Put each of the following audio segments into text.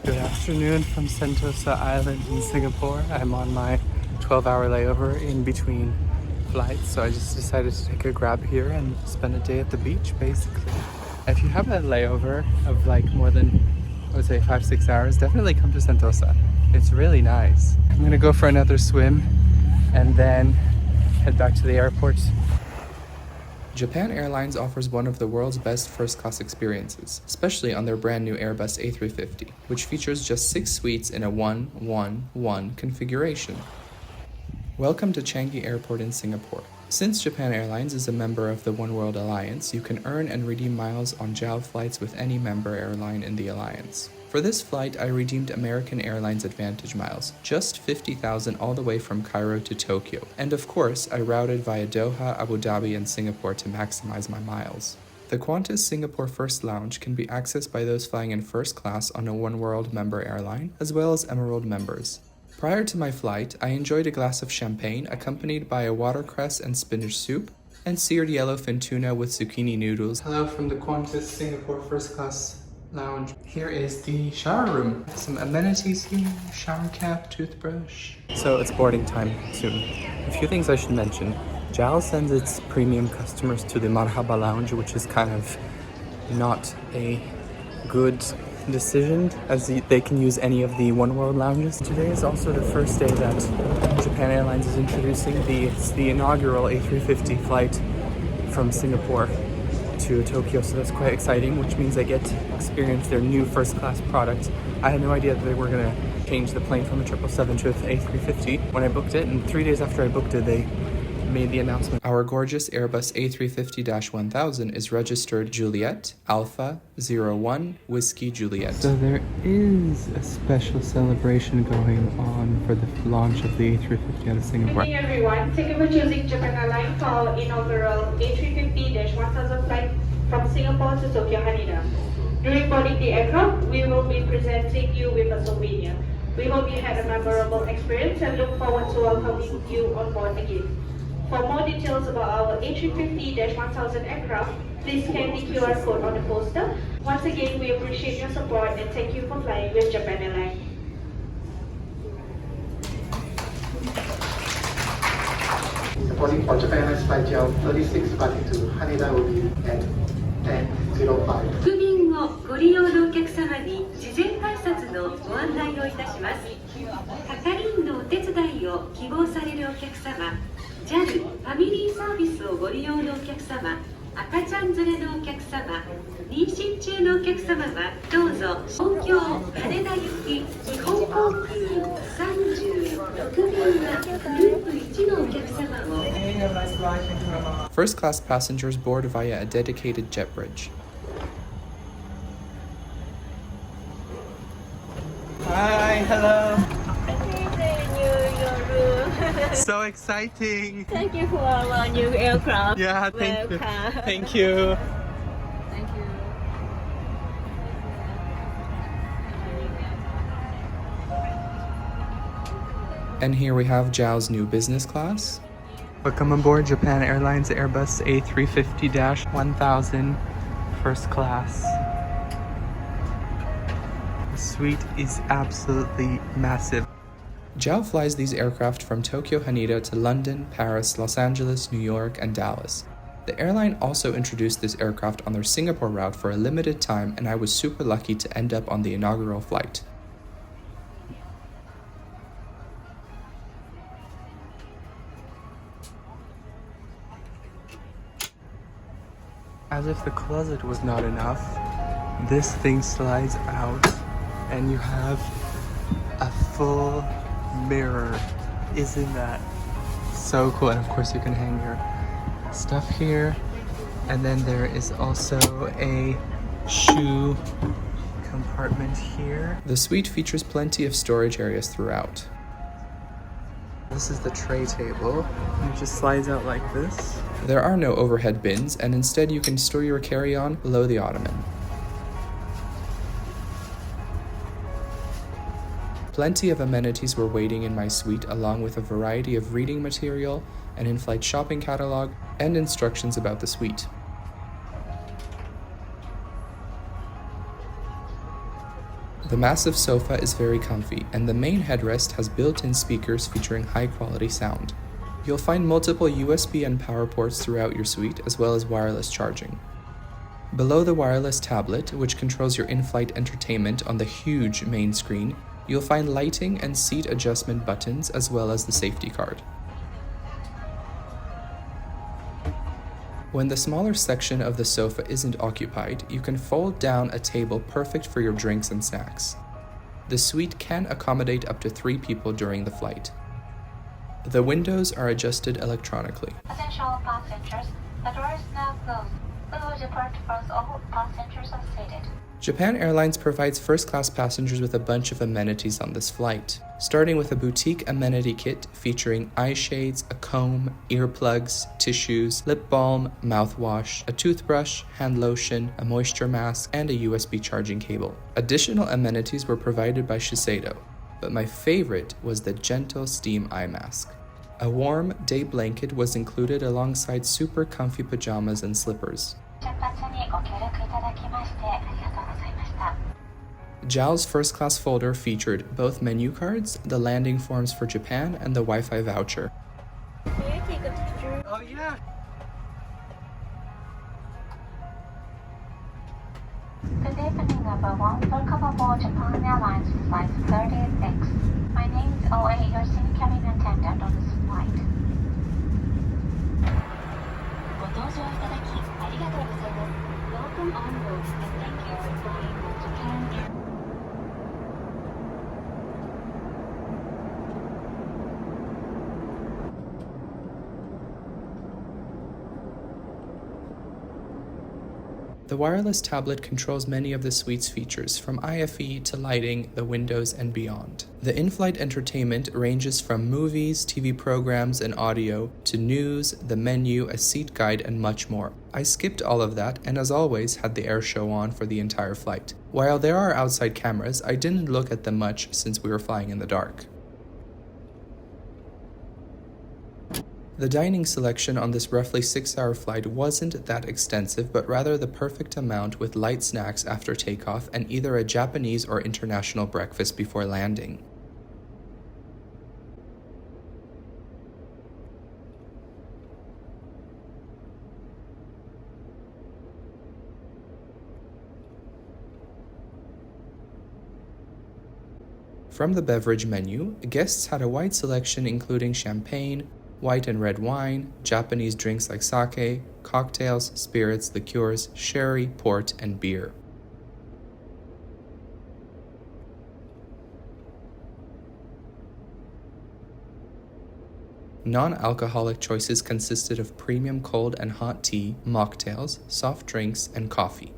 Good afternoon from Sentosa Island in Singapore. I'm on my 12-hour layover in between flights, so I just decided to take a grab here and spend a day at the beach, basically. If you have a layover of like more than, I would say, 5-6 hours, definitely come to Sentosa. It's really nice. I'm gonna go for another swim and then head back to the airport. Japan Airlines offers one of the world's best first-class experiences, especially on their brand new Airbus A350, which features just 6 suites in a 1-1-1 configuration. Welcome to Changi Airport in Singapore. Since Japan Airlines is a member of the One World Alliance, you can earn and redeem miles on JAL flights with any member airline in the alliance. For this flight, I redeemed American Airlines Advantage miles, just 50,000 all the way from Cairo to Tokyo. And of course, I routed via Doha, Abu Dhabi, and Singapore to maximize my miles. The Qantas Singapore First Lounge can be accessed by those flying in first class on a One World member airline, as well as Emerald members. Prior to my flight, I enjoyed a glass of champagne accompanied by a watercress and spinach soup, and seared yellowfin tuna with zucchini noodles. Hello from the Qantas Singapore First Class Lounge. Here is the shower room. Some amenities here, shower cap, toothbrush. So it's boarding time soon. A few things I should mention. JAL sends its premium customers to the Marhaba Lounge, which is kind of not a good decision, as they can use any of the One World lounges. Today is also the first day that Japan Airlines is introducing the inaugural A350 flight from Singapore to Tokyo, so that's quite exciting, which means I get to experience their new first class product. I had no idea that they were going to change the plane from a 777 to an A350 when I booked it, and 3 days after I booked it, they made the announcement. Our gorgeous Airbus A350-1000 is registered Juliet, Alpha, 01, Whiskey Juliet. So there is a special celebration going on for the launch of the A350 out of Singapore. Good evening everyone, thank you for choosing Japan Airlines for our inaugural A350-1000 flight from Singapore to Tokyo-Haneda. During boarding the aircraft, we will be presenting you with a souvenir. We hope you had a memorable experience and look forward to welcoming you on board again. For more details about our A350-1000 aircraft, please scan the QR code on the poster. Once again, we appreciate your support and thank you for flying with Japan Airlines. Boarding for Japan Airlines flight JL36 departing to Haneda will be at 10:05. 空便をご利用のお客様に事前改札のご案内をいたします。係員のお手伝いを希望されるお客様、JAL ファミリーサービスをご利用のお客様、赤ちゃん連れのお客様、妊娠中のお客様はどうぞ東京羽田行き日本航空36便はグループ1のお客様を First class passengers board via a dedicated jet bridge. Hi, hello. Your room. So exciting. Thank you for our new aircraft. Yeah, thank you. Welcome. Thank you. Thank you. And here we have JAL's new business class. Welcome aboard Japan Airlines Airbus A350-1000 first class. The suite is absolutely massive. JAL flies these aircraft from Tokyo-Haneda to London, Paris, Los Angeles, New York, and Dallas. The airline also introduced this aircraft on their Singapore route for a limited time, and I was super lucky to end up on the inaugural flight. As if the closet was not enough, this thing slides out and you have a full mirror. Isn't that so cool? And of course you can hang your stuff here. And then there is also a shoe compartment here. The suite features plenty of storage areas throughout. This is the tray table, and it just slides out like this. There are no overhead bins, and instead you can store your carry-on below the ottoman. Plenty of amenities were waiting in my suite, along with a variety of reading material, an in-flight shopping catalog, and instructions about the suite. The massive sofa is very comfy, and the main headrest has built-in speakers featuring high-quality sound. You'll find multiple USB and power ports throughout your suite, as well as wireless charging. Below the wireless tablet, which controls your in-flight entertainment on the huge main screen, you'll find lighting and seat adjustment buttons, as well as the safety card. When the smaller section of the sofa isn't occupied, you can fold down a table perfect for your drinks and snacks. The suite can accommodate up to 3 people during the flight. The windows are adjusted electronically. Attention passengers, the door is now closed. We will depart once all passengers are seated. Japan Airlines provides first-class passengers with a bunch of amenities on this flight, starting with a boutique amenity kit featuring eye shades, a comb, earplugs, tissues, lip balm, mouthwash, a toothbrush, hand lotion, a moisture mask, and a USB charging cable. Additional amenities were provided by Shiseido, but my favorite was the gentle steam eye mask. A warm day blanket was included alongside super comfy pajamas and slippers. JAL's first-class folder featured both menu cards, the landing forms for Japan, and the Wi-Fi voucher. Can I take a picture? Oh yeah. Good evening, everyone. Welcome aboard Japan Airlines Flight 36. My name is OA, your senior cabin attendant on this flight. ご搭乗いただきありがとうございます。Welcome on board and thank you for flying with Japan Airlines. The wireless tablet controls many of the suite's features, from IFE to lighting, the windows, and beyond. The in-flight entertainment ranges from movies, TV programs, and audio, to news, the menu, a seat guide, and much more. I skipped all of that, and as always, had the air show on for the entire flight. While there are outside cameras, I didn't look at them much since we were flying in the dark. The dining selection on this roughly 6-hour flight wasn't that extensive, but rather the perfect amount with light snacks after takeoff and either a Japanese or international breakfast before landing. From the beverage menu, guests had a wide selection including champagne, white and red wine, Japanese drinks like sake, cocktails, spirits, liqueurs, sherry, port, and beer. Non-alcoholic choices consisted of premium cold and hot tea, mocktails, soft drinks, and coffee.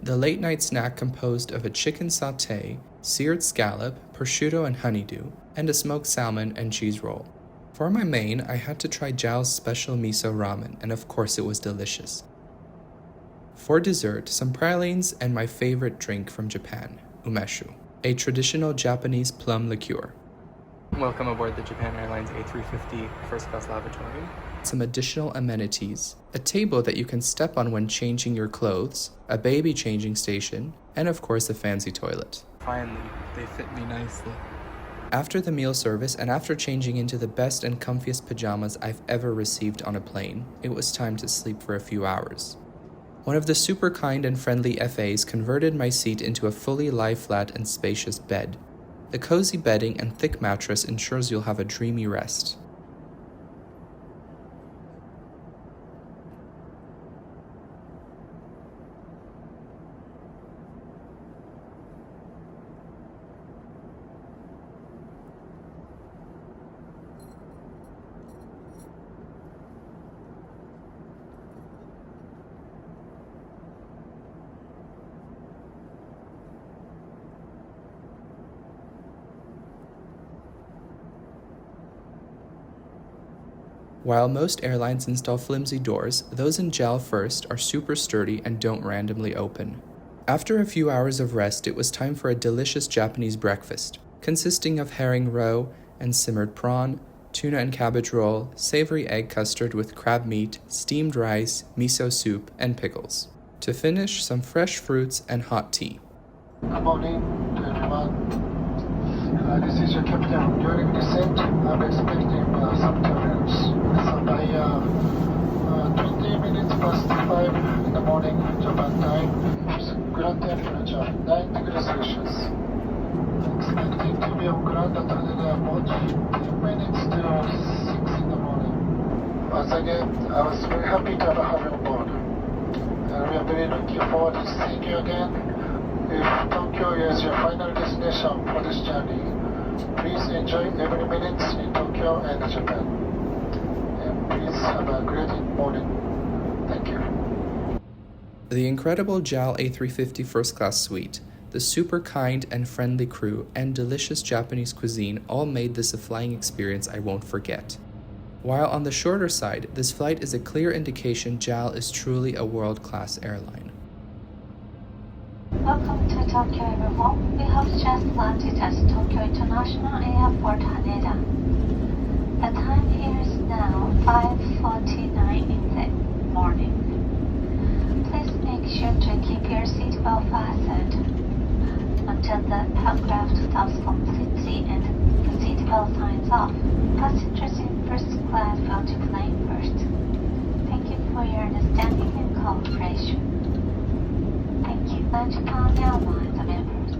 The late-night snack composed of a chicken sauté, seared scallop, prosciutto and honeydew, and a smoked salmon and cheese roll. For my main, I had to try JAL's special miso ramen, and of course it was delicious. For dessert, some pralines and my favorite drink from Japan, umeshu, a traditional Japanese plum liqueur. Welcome aboard the Japan Airlines A350 first class lavatory. Some additional amenities, a table that you can step on when changing your clothes, a baby changing station, and of course a fancy toilet. Finally, they fit me nicely. After the meal service and after changing into the best and comfiest pajamas I've ever received on a plane, it was time to sleep for a few hours. One of the super kind and friendly FAs converted my seat into a fully lie-flat and spacious bed. The cozy bedding and thick mattress ensures you'll have a dreamy rest. While most airlines install flimsy doors, those in JAL First are super sturdy and don't randomly open. After a few hours of rest, it was time for a delicious Japanese breakfast, consisting of herring roe and simmered prawn, tuna and cabbage roll, savory egg custard with crab meat, steamed rice, miso soup, and pickles. To finish, some fresh fruits and hot tea. Good morning to everyone. This is your captain. During descent, I'm expecting some turbulence. So by 20 minutes past 5 in the morning, Japan time, ground temperature 9 degrees Celsius. Expecting to be on ground at Haneda Airport 10 minutes to 6 in the morning. Once again, I was very happy to have you on board. And we are very looking forward to seeing you again. If Tokyo is your final destination for this journey, please enjoy every minute in Tokyo and Japan. And please have a great morning. Thank you. The incredible JAL A350 First Class Suite, the super kind and friendly crew, and delicious Japanese cuisine all made this a flying experience I won't forget. While on the shorter side, this flight is a clear indication JAL is truly a world-class airline. Welcome to Tokyo, everyone. We have just landed at Tokyo International Airport, Haneda. The time here is now 5:49 in the morning. Please make sure to keep your seatbelt fastened until the aircraft stops completely and the seatbelt signs off. Passengers in first class will to plane first. Thank you for your understanding and cooperation. Thank you. Japan Airlines members.